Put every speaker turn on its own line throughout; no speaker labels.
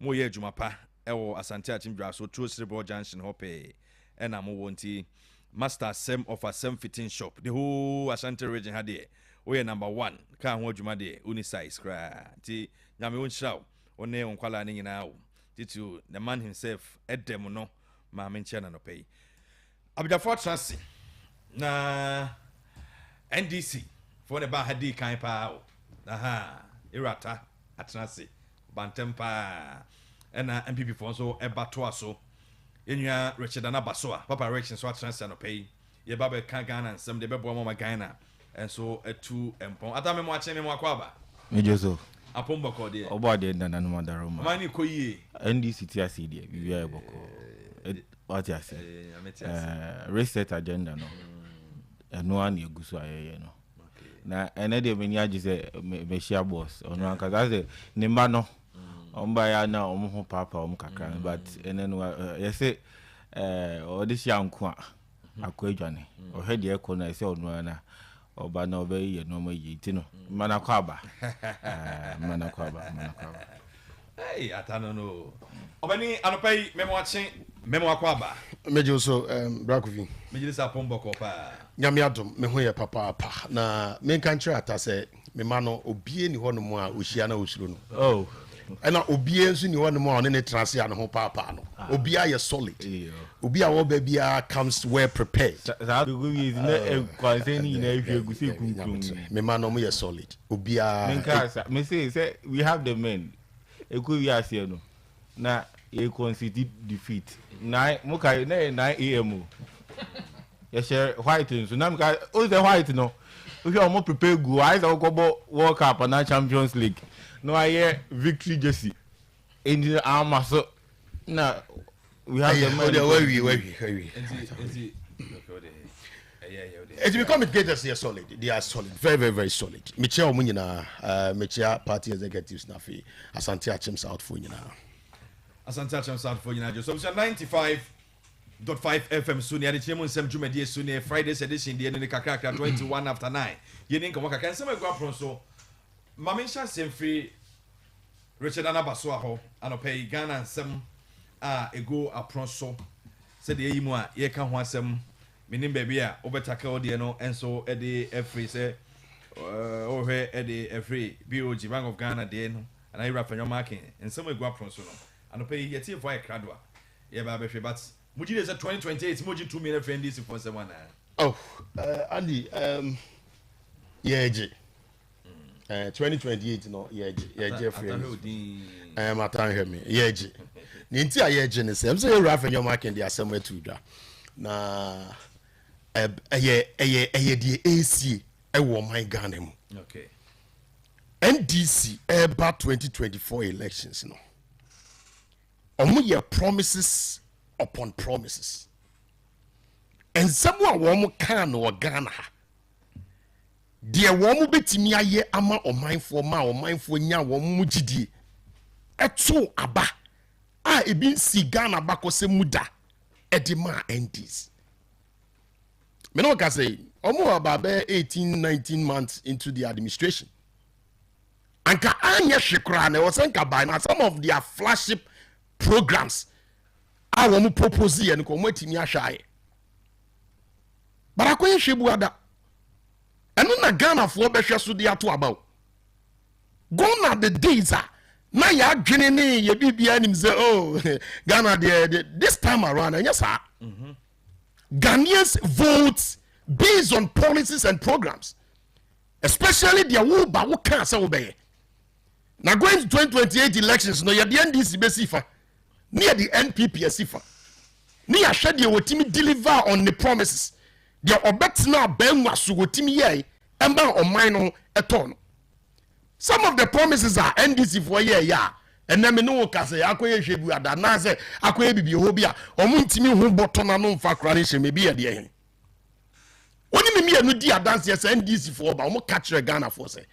mo ye adwuma pa ewo Asante Achimdwa so True Cerebral Junction hope ena mo wonti Master Nsɛm of Nsɛm fitting shop the whole Ashanti region had there we number 1 ka ho adwuma de uni size kra ti nyame won hira one onkwala ne nyina wo titu the man himself edem no ma menche na no pay abidafo transi na NDC for the ba hadi kan pa aha irata atransi bantempa ena MPP for so eba to aso enua Richard Anabasoa papa reaction so atransi no pay ye ba be kan Ghana nsem de bebo mo Ghana enso etu empon ata me mo ache me mo akwaba
mejoso
apomba ko de
obo de na no madaro ma
mani ko yie
NDC ti ase de bibia e boko what you say reset agenda no eno an eguso ayeye no na ene de meni agi say me share boss ono anka say ne ma no omba ya na omo ho papa om kakra but ene no yese odi sia nko a akwadwane o hede e ko na ese ono na oba na oba ye no ma yi ti no mana kwaba mana kwaba
hey atano no obani anopai memo akwaba
mejo so brakovi
mejili sa pombo ko pa
nyame adom me ho ye papa na me kan kire ata se me ma no obie ni hono mu a ohia na osuro no
oh
ena obie nso ni hono mu a ne trans ya no ho papa no obie aye solid obie a wo ba bia comes well prepared
that go we is na kwanzeni na ehwe gusi kunkum
me ma no mu ye solid obie
me say we have the men eko we ase no na e concede defeat na muka na 9 am ya share white so na muka o the white no we are more prepare go I say go World Cup and Champions League no I victory jersey in the armor so na we have the money
it's become complicated. They are solid. They are solid. Very, very, very solid. Michia Omunyina, Michia Party Executives Nafi, Asante Achim's out for you now.
Asante Achim's out for you now. So 95.5 FM soon. The Chairman Nsɛm Jumedi soon. Friday's edition. The end of Kakra 21 after 9. Yenin Kamaka can some go up so. Mamisha Semfree Richard Anabasoa ho. Anope Ghana Nsɛm ego apronso. Said the Imwa ye can want some. Meaning baby obetaka odi no enso ede every say ohwe ede every BOG Bank of Ghana de no and I rap your marking and some go up from so no and pay yeti for a cradwa ye ba be but muji dey say 2028 muji 2 million friend this for someone
oh Andy yeje 2028 no yeje free matan hear me yeje ni nti ayeje ne say say rap your marking dey asem atudwa na die AC ewo my Ghana mu
okay
NDC eba 2024 elections no omo ye promises upon promises and someone wo mo kan no Ghana ha de wo mo betimi aye ama omanfo nya wo mo gidie eto aba a ebi si Ghana bakose muda edima NDC me no can say almost about 18-19 months into the administration. Anka anya shikra na wasenka by now some of their flagship programs I want to propose here and come wetimi ahwae. But akoye hwebu ada. Eno na Ghana for behwe so de ato about. Gone are the days na ya adwene ne ye bibia nim say oh Ghana this time around yes sir. Ghanaians vote based on policies and programs, especially the Awuba who can't say obey. Now going to 2028 elections, no, you're the NDC besifa, near the NPP sifa, near Shady will team deliver on the promises. The Obetina Ben was to team ye, and ban on mine at all. Some of the promises are NDC for yeah. And then me no ka say akoye hwebu ada na say akoye bibi hobia omuntimi hu botona no mfa krane hye me bia de hen oni me anu di adanse yes NDC for ba omo catch Ghana for say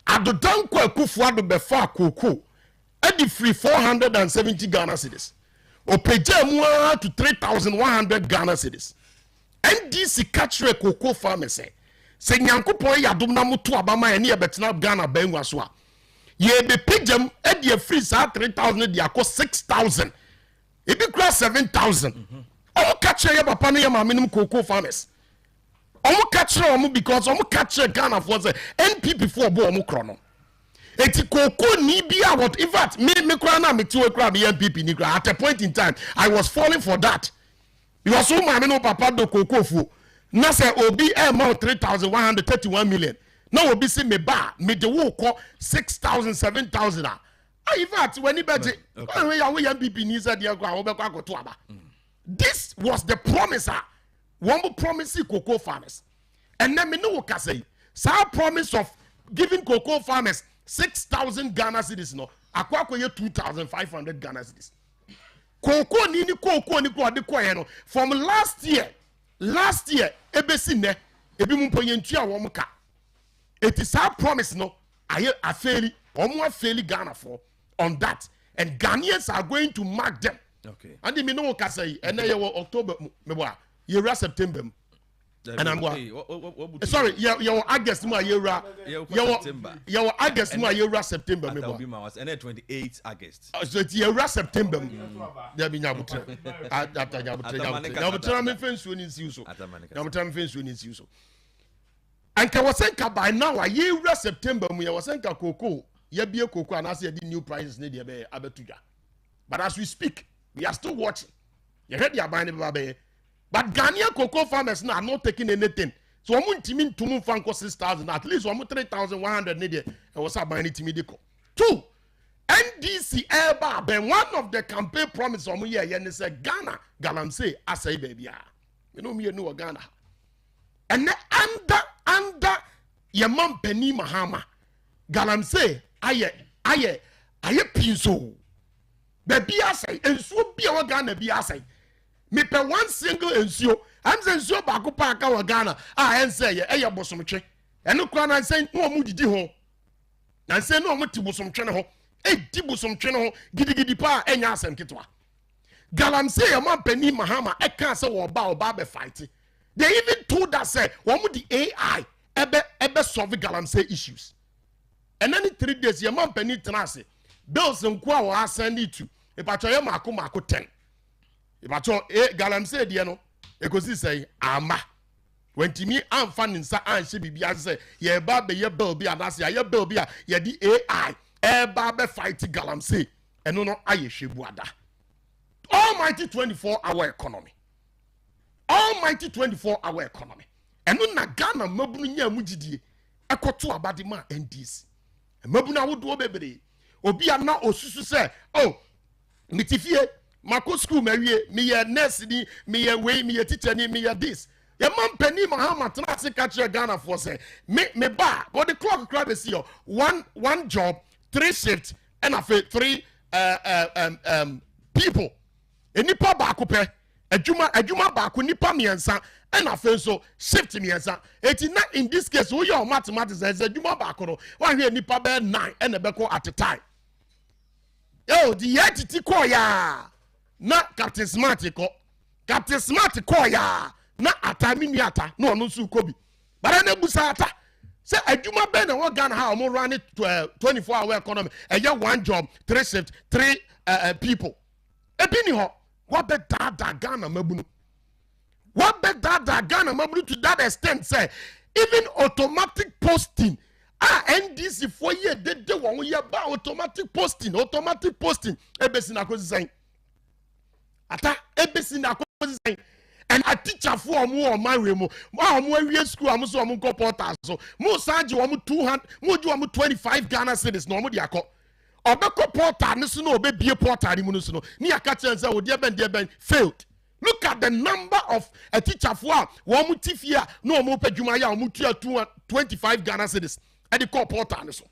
adodan kwa akufu ado be fa akoko edi free 470 Ghana cedis o peja mu to 3,100 Ghana cedis NDC catch akoko farmer say nyankopon ya dom na moto abama e ne betena Ghana banwa so a ye be pijam e de free sa 3,000 de akọ 6,000 e bi kura 7,000 o catch ye papa no ye ma minimum cocoa farmers o catch o because o catch Ghana for say NPP for bo o kro no eti cocoa ni bia what in fact me kura na me tiwe kura be NPP ni kura at a point in time I was falling for that because so ma me no papa do cocoa fu na say obi amount 3,131 million na obi say me ba me de wo ko 6,000 7,000 in fact when he budget we NPP ni say dey go be kwa to aba this was the promise one promise cocoa farmers and then me no ka say sa promise of giving cocoa farmers 6,000 Ghana cedis no akwa 2,500 Ghana cedis cocoa ni cocoa ni ko de ko no from last year ebesi ne ebi mu mponyentu a wo mka it is our promise no aye afeli omo afeli Ghana for on that and Ghanaians are going to mark them
okay
and me no ka say and ye October me bo ye September and I'm sorry you August mu ye September you August mu ye September me bo
and 28 August
so it ye September there be nyabutre nyabutre me fensu ni nsi so nyabutre me fensu ni nsi so and ka wasenka by now ye September mu ye wasenka cocoa ye bie cocoa and as ye the new prices ne dey be abetuja but as we speak we are still watching you heard the buying be but Ghanaian cocoa farmers now are not taking anything so omo ntimi ntumu fanko 6,000 at least omo 3,100 ne dey e was buying ntimi dey ko two NDC eba ben one of the campaign promise omo ye ne say Ghana galamsey asai baby ah you know me no Ghana and under your man Penny Mahama galamsey aye pinso baby asai ensuo bia wa Ghana bi asai me pe one single ensuo am say ensuo ba ko pa aka wa Ghana en say ye bosomtwe eno kura na say no mu didi ho na say no mu ti bosomtwe ne ho di bosomtwe ne ho gidigidi pa enya asem ketwa galamsey your man Penny Mahama e kan say wo ba be fight they even told us say wo mu di AI ebe solve galamsey issues and then 3 days your man Penny tenase bills nko a wo asend it to e patcho ye mako 10 e patcho galamsey de no e go see say ama wentimi amfa nsa anhye bibia say ye ba be ye bill bi adase ye bill bi a ye di AI e ba be fight galamsey eno no aye hwebu ada almighty 24-hour economy almighty 24-hour economy eno na Ghana mabunu nya mugidie ekoto abade ma NDC mabuna wodo bebre obi ana osusu say oh mitifie mako school mawie me ye nurse ni me ye we me ye teacher ni me ye this ye man Penny Mahama trase catch Ghana for say me ba but the clock crowd be see one job 3 shifts and afa 3 people enipa ba ko pe adwuma ba ko nipa miensa and afa so shift miensa eti na in this case we your mathematics as adwuma ba ko no wa hwe nipa be 9 and be ko at a time yo the entity ko ya na Captain Smart ko ya na atami niata na onu su ko bi bara na busa ata say adwuma be na wo Ghana ha o run 24-hour economy e ya one job 3 shift 3 people ebi ni ho what be dada Ghana mabunu to that extent say even automatic posting NDC for ye de won ye ba automatic posting ebesi na ko design ata ebesi na ko design and a teacher for omo marry mo awie school am so omo portal so mo sanji omo 200 mo ju omo 25 Ghana cedis no omo de akọ obeko portal ne so no obebie portal ni mu no so no ni aka chen say odi ben failed. Look at the number of a teacher for one mutifia no omo pedwuma ya omo 25 Ghana cedis and the call portal so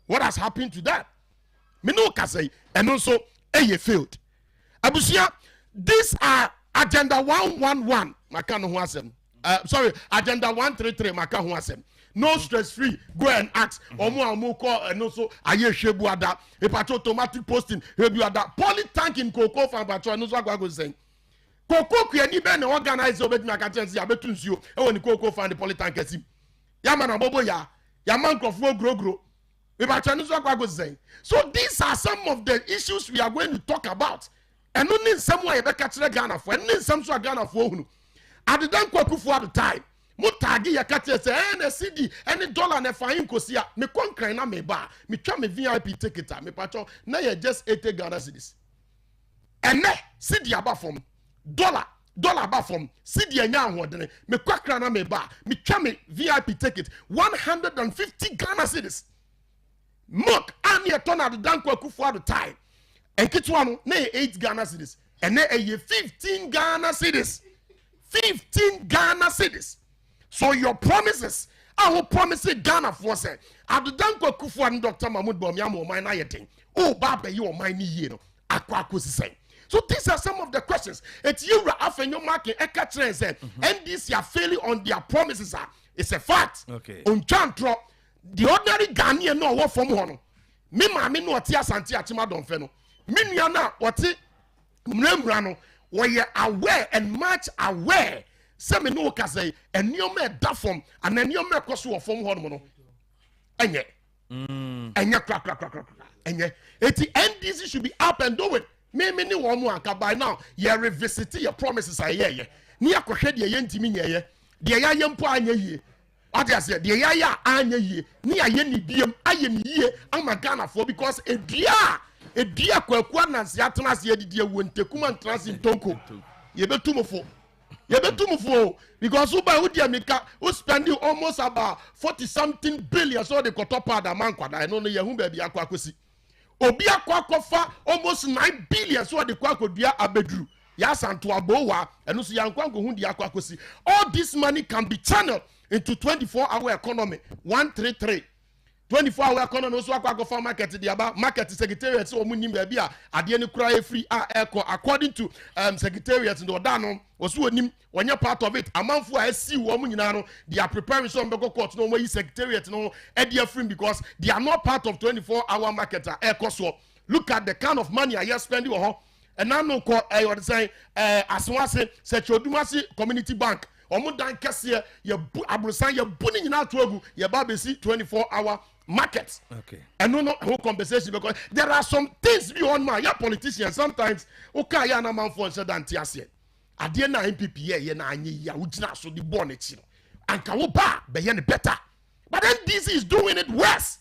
what has happened to that me no ka say and also failed abusia. These are agenda 111 maka no ho asem agenda 133 maka ho asem no stress free go and ask omo call and also aye hwebu ada e patch automatic posting hwebu ada poly tank in cocoa farm patch no so agwa go say cocoa kuyani be na organize obetumi aka chance ya betu nsuo e woni cocoa farm the poly tank asim ya ma na bobo ya man crofo grogro So these are some of the issues we are going to talk about. And only some way catch Ghana for and some sort of Ghana for at the done for the time. Mutagi ya kati say any CD any dollar na fine kosia me konkran na me ba me twa me VIP ticket me pacho na ye just 80 Ghana cedis. Ene CD aba from dollar aba from CD enya ahodene me kwakra na me ba me twa me VIP ticket 150 Ghana cedis. Mock and ye turn at the done for the time. And kitwa no na 8 Ghana cedis. Ene ye 15 Ghana cedis. 15 Ghana cedis. So your promises, I will promise Ghana for say, I've done what Kufu and Dr. Mahmoud Bomiamo mine ayating. Oh, Baba, you are mine year. Aquacusi. So these are some of the questions. It's you after your market, a catcher and said, and this you are failing on their promises. It's a fact.
Okay.
On Chantro, the ordinary Ghanaian know what from one. Me, mammy, no tia Santia Chima don't feno. Miniana, what it Mrembrano, were you aware and much aware. Some no can say, and you may that form, and then you may cross your form hormone. And yet, crack, and yet, the NDC should be up and do it. Maybe one more by now. You revisit your promises. I hear you. Near Cohedia Yentiminia, the Yayam Panya ye. I said, the Yaya Anya ye, near Yenny Biam, I am ye, I'm a Ghana for because a dear Kwakwan and Siatanas ye, dear Wintecuman trans in Tonko. You bet 2 more 4. You better move forward because who by Udiamika who spending almost about 40-something billion so they got up at a man. I know you who baby aquacusi. Obia Quacofa almost 9 billion so the quack would be a bedroom. Yes, and to a boa and also Yankwango who the aquacusi. All this money can be channeled into 24-hour economy. 133. 24-hour economy also go market the about market secretariat so munim baby at the end cry free according to secretariat in the Odano was nim when you're part of it amount for I see woman you know they are preparing some court no way secretariat no idea free because they are not part of 24-hour market so look at the kind of money I spending and now no call I would say as one say Dumasi Community Bank omo dan kese ye abrosan ye buni nyina togu ye ba be see 24-hour market.
Okay.
And no whole compensation because there are some things beyond my politicians sometimes okay ya na man for say dan tiase. Ade na MPP ye na anyi ya ugina so the born it and ka wo ba be ye better. But then this is doing it worse.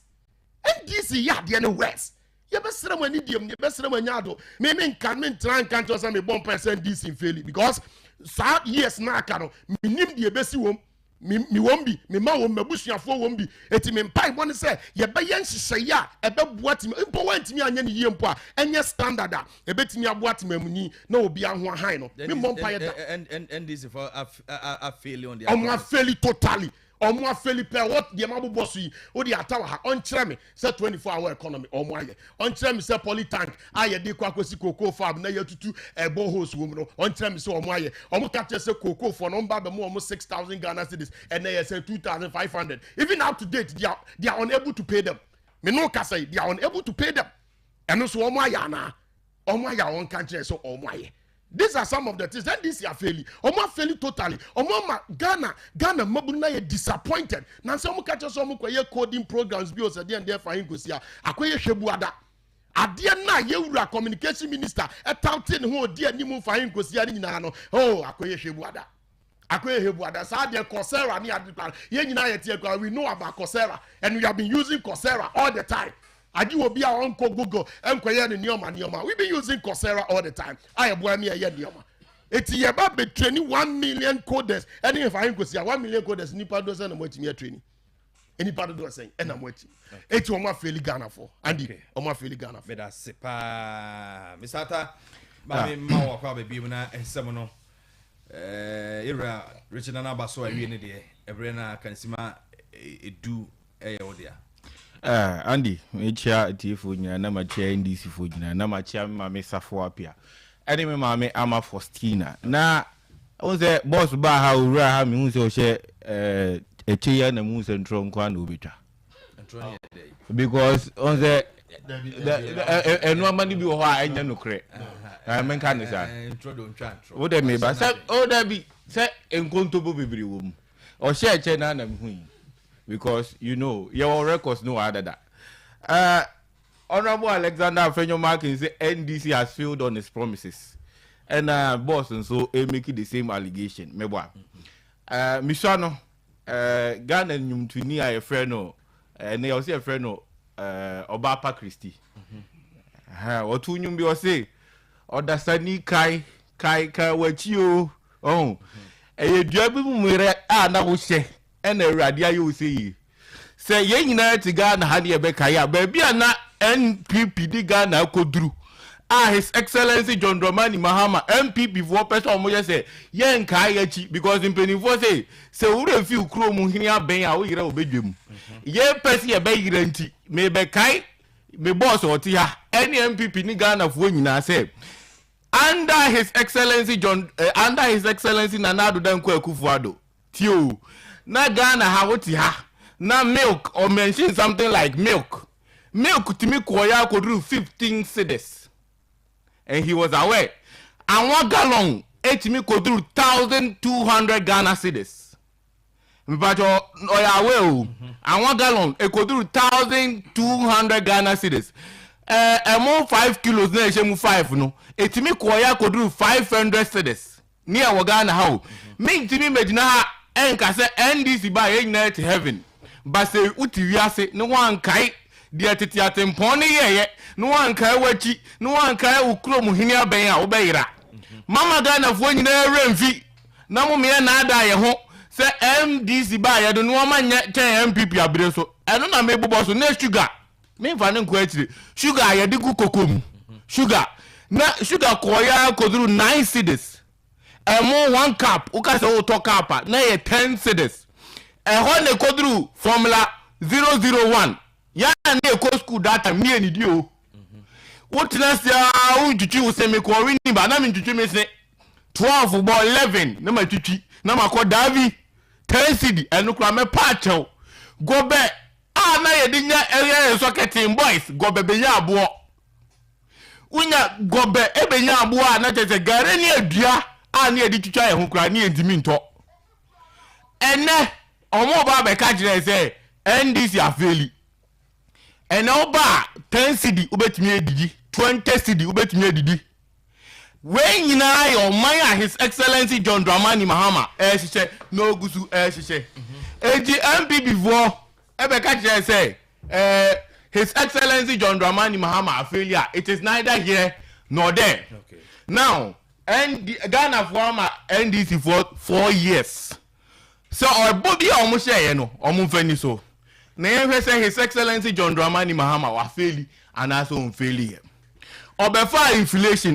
And this ya de no worse. Ye be sere mani diem ye be sere manya do. Me kan me tran kan to say me bon percent this in fail because sa yes na aka no minim de ebesi wom mi wombi mi ma wom mabusuafo wombi eti me mpai won say ye be yen hyehyɛ ya ebe boati mpo wantimi anya ne yie mpo a enye standard a ebetimi aboati mamuni na obi aho ahan no me mpai da
and this for a failure on the
omo failure totally omo Felipe what the mabubo so yi o di atawa ha on kire me say 24-hour economy omo aye on kire me say polytank aye de kwa kosi cocoa farm na yatutu ebo host wo no on kire me say omo aye omo ka say cocoa for no mba be mo omo 6,000 Ghana cedis and they say 2,500 even up to date they are unable to pay them me no ka say they are unable to pay them and so omo aye na omo aye on kan kire so omo aye. These are some of the things. Then this is failing. Omo failing totally. Omo Ghana mabuna ye disappointed. Na se omo catch so omo koye coding programs bi o se dey and there for him go see akoye hwebuada. Ade na ye wura communication minister e touting ho odi animu for him go see ani nyina no. Oh akoye hwebuada. Akoye hwebuada. Sa de Coursera ni ade ye nyina ye tie we know about Coursera and we have been using Coursera all the time. Adi will be our uncle Google and Nioma. We've been using Coursera all the time. I have 1 million Nioma. It's about be training 1 million coders. And if I could see 1 million coders, Nipa doesn't know what me training. Any part of saying, and I'm waiting. It's Oma Feli Ghana for. Andy, Oma Feli Ghana for.
Beda sepa. Misata, Mami Mawa Kwabe Bibuna and Semono. Ira, Richard Anabaso, I really did. Ebrena Kansima do a odia.
Andy, me chia tifu nyina na ma chia NDC fo nyina na ma chia mama safo apia. Ene me mama ama Faustina. Na on say boss ba ha owura ha me hu say o she echiya na mu se ntro nkwa na obetwa. Because on say enu amani bi wo ha enya nokre. Men kan ni sa.
Intro do ntwa ntro.
Wo de me ba say o da bi say enkontobo bebiri wo mu. O she eche na na me hu. Because you know your records no other that Honorable Alexander Afenyo Markin say NDC has failed on its promises. And boss and so making the same allegation. Meboa. Mishano Ghana nyumtuni a friend no and they also a friend no Obapa Christie. Or two nyum bi say Odasani kai wachio. Oh. E duabi mumere na wo hye e na awurade ayo sei say ye nyina ti Ghana ha de be kaya ba bia na NPP di Ghana koduru His Excellency John Dramani Mahama MPP for person omo ye say ye nka ya chi because impenifo say wure fi ukro mu hini aben a wo yira obedwem ye pesi ye be yira nti me be kai me boss oti ha any MPP ni Ghana fo nyina say under His Excellency Nana Addo Dankwa Akufo-Addo tio na Ghana ha woti ha na milk or mention something like milk timi koya kodru 15 cedis and he was aware and 1 gallon etimi kodru 1200 Ghana cedis mbajo oya aware o and 1 gallon e kodru 1200 Ghana cedis more 5 kilos na eshemu 5 no etimi koya kodru 500 cedis near Ghana how me timi medina ha enka se NDC ba ye nyina to heaven but say uti wiase no wan kai de tete atempon ne ye no wan kai wachi no wan kai ukro mu hini aben a obeyira mama Ghana fo nyina remfi na mo me na ada ye ho se MDC ba ye do no ma nya ten MPP abire so eno na me bobo so na sugar me fa ne nko atire sugar ye de gu kokom sugar na sugar koya kodru 9 cedis more 1 cup ukase o to cup na ye 10 cedis ho ne kodru formula 001 ya na ko school data me ni dio wotina sia untutu useme ko wini ba na me ntutu me se 12 bo 11 na ma tutu na ma ko davi 10 cedi enu kura me pacho gobe na ye dinya area socketing boys gobe be ya abo unya gobe ebenya abo na tete gare ni adua na ye di twitwa ye ho kura ni entimi nto ene omo ba be ka jire se NDC afeli ene oba 10 cedi ubetimi edidi 20 cedi ubetimi edidi we nyina yo man His Excellency John Dramani Mahama ehyehe no gusu ehyehe eji MPP vo ebe ka jire se His Excellency John Dramani Mahama failure it is neither here nor there. Okay. Now and Ghana former NDC for 4 years so obobi omo share no omo fani so na ye say His Excellency John Dramani Mahama wa faili and also on failure obefa inflation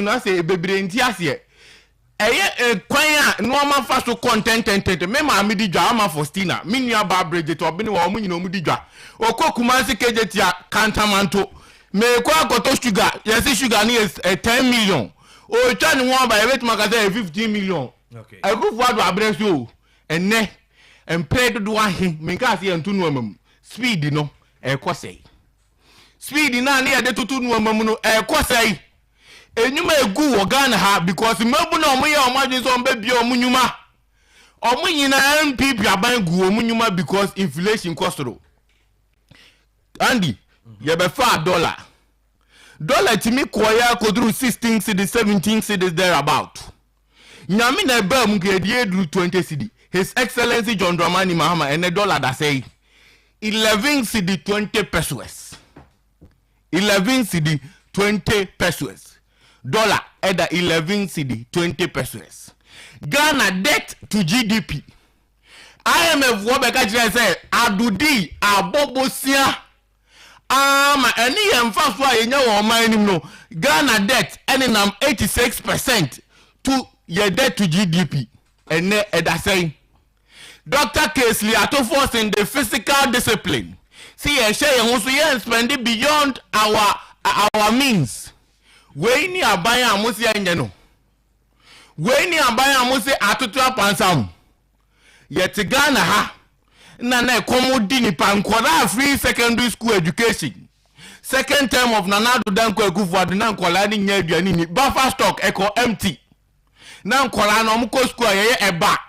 na say bebre nti ase eye kwan a no ma fa so content me ma me di dwa ama Faustina me nua ba Bridget obini wa omo nyina omo di dwa okokumansi kejetia kantamanto me kwa akoto sugar yes sugar ni 10 million o twa ni won ba ebet makase 15 million okay Akufo-Addo abreso enne employed do ahe me ka se entunu amam speed no ekosei speed na na de tutunu amam no ekosei enyuma egu wo Ghana ha because mebu na omo ye omo adwen so mba bia omo nyuma omo nyina MPP aban gu omo nyuma because inflation kosoro Andy ye be fa dollar timi koya kodru 16 cedis 17 cedis there about nyame na ba mu gede edru 20 cedis His Excellency John Dramani Mahama and dollar that say 11 cedi 20 pesos 11 cedi 20 pesos dollar at 11 cedi 20 pesos Ghana debt to GDP IMF wo be ka jire say adudi abobosia ma eni yemfa so ayenya wo man nim no Ghana debt eni nam 86% to your debt to GDP and eda say Dr. Kesley Atofos in the physical discipline see e share ho so yen spend beyond our means we ni aban amosi enye no we ni aban amosi atoto apansam yet Ghana ha na komodi ni pankora free secondary school education second term of Nana Addo Dankwa Akufo-Addo na nkola ni nya aduani ni buffer stock eko empty na nkola na omko school ayeye eba